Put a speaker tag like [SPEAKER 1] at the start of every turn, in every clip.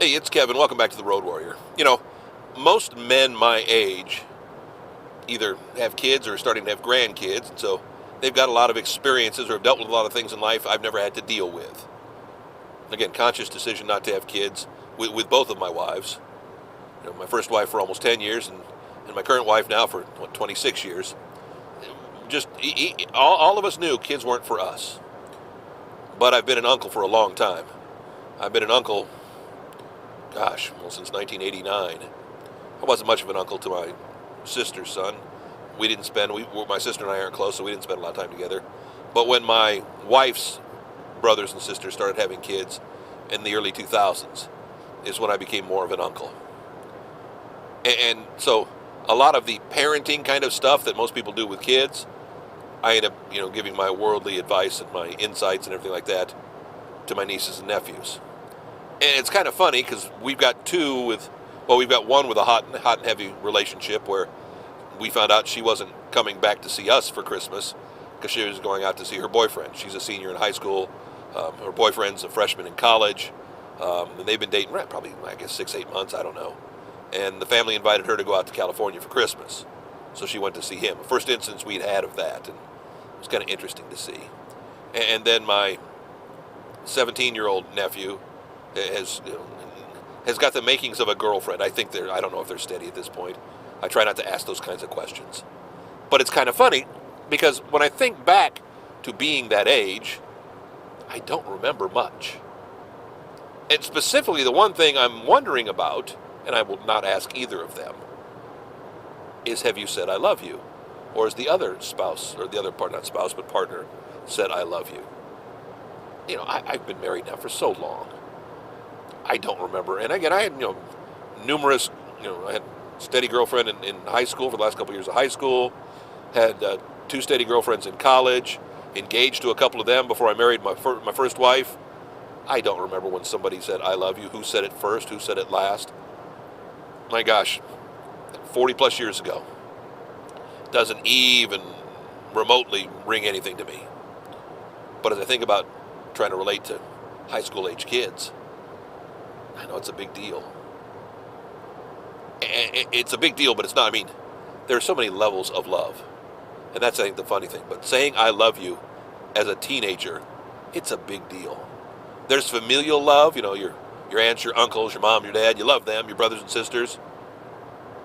[SPEAKER 1] Hey, it's Kevin. Welcome back to the Road Warrior. Most men my age either have kids or are starting to have grandkids, and so they've got a lot of experiences or have dealt with a lot of things in life I've never had to deal with. Again, conscious decision not to have kids with both of my wives. My first wife for almost 10 years, and my current wife now for 26 years. Just all of us knew kids weren't for us. But I've been an uncle for a long time. I've been an uncle, since 1989. I wasn't much of an uncle to my sister's son. My sister and I aren't close, so we didn't spend a lot of time together. But when my wife's brothers and sisters started having kids in the early 2000s is when I became more of an uncle. And so a lot of the parenting kind of stuff that most people do with kids, I end up, giving my worldly advice and my insights and everything like that to my nieces and nephews. And it's kind of funny because we've got one with a hot and heavy relationship where we found out she wasn't coming back to see us for Christmas because she was going out to see her boyfriend. She's a senior in high school. Her boyfriend's a freshman in college. And they've been dating probably, 6-8 months, I don't know. And the family invited her to go out to California for Christmas. So she went to see him. The first instance we'd had of that. And it was kind of interesting to see. And then my 17-year-old nephew has got the makings of a girlfriend. I don't know if they're steady at this point. I try not to ask those kinds of questions. But it's kind of funny because when I think back to being that age, I don't remember much. And specifically the one thing I'm wondering about, and I will not ask either of them, is have you said I love you? Or has the other spouse, or the other part, not spouse, but partner, said I love you? I've been married now for so long. I don't remember. And again, I had, numerous, I had a steady girlfriend in high school for the last couple of years of high school, had 2 steady girlfriends in college, engaged to a couple of them before I married my first wife. I don't remember when somebody said I love you, who said it first, who said it last. My gosh, 40 plus years ago. Doesn't even remotely ring anything to me. But as I think about trying to relate to high school age kids, I know it's a big deal. It's a big deal, but it's not. There are so many levels of love. And that's, I think, the funny thing. But saying I love you as a teenager, it's a big deal. There's familial love, your aunts, your uncles, your mom, your dad, you love them, your brothers and sisters.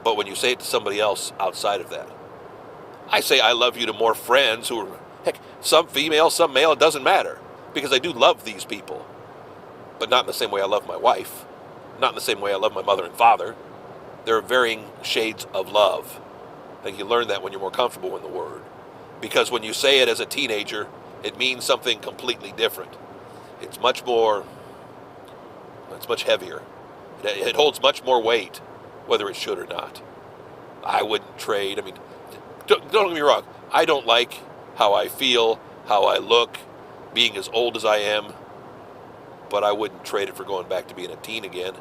[SPEAKER 1] But when you say it to somebody else outside of that, I say I love you to more friends who are, heck, some female, some male, it doesn't matter. Because I do love these people. But not in the same way I love my wife. Not in the same way I love my mother and father. There are varying shades of love. I think you learn that when you're more comfortable in the word. Because when you say it as a teenager, it means something completely different. It's much heavier. It holds much more weight, whether it should or not. I wouldn't trade. Don't get me wrong. I don't like how I feel, how I look, being as old as I am, but I wouldn't trade it for going back to being a teen again.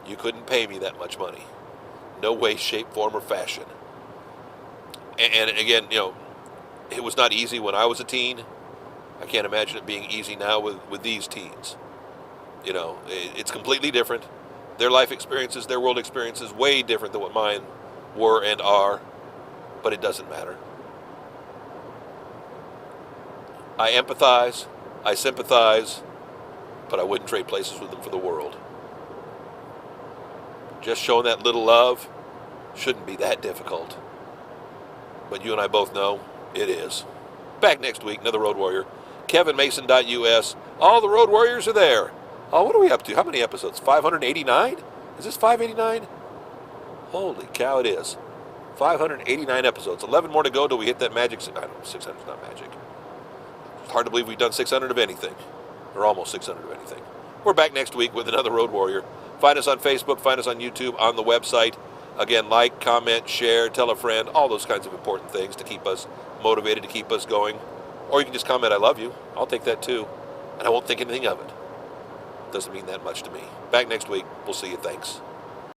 [SPEAKER 1] You couldn't pay me that much money. No way, shape, form, or fashion. And again, it was not easy when I was a teen. I can't imagine it being easy now with these teens. It's completely different. Their life experiences, their world experiences, way different than what mine were and are, but it doesn't matter. I empathize, I sympathize, but I wouldn't trade places with them for the world. Just showing that little love shouldn't be that difficult. But you and I both know it is. Back next week, another Road Warrior. KevinMason.us. All the Road Warriors are there. Oh, what are we up to? How many episodes? 589? Is this 589? Holy cow, it is. 589 episodes. 11 more to go till we hit that magic. I don't know, 600 is not magic. It's hard to believe we've done 600 of anything. Or almost 600 of anything. We're back next week with another Road Warrior. Find us on Facebook, find us on YouTube, on the website. Again, like, comment, share, tell a friend, all those kinds of important things to keep us motivated, to keep us going. Or you can just comment, I love you. I'll take that too. And I won't think anything of it. Doesn't mean that much to me. Back next week. We'll see you. Thanks.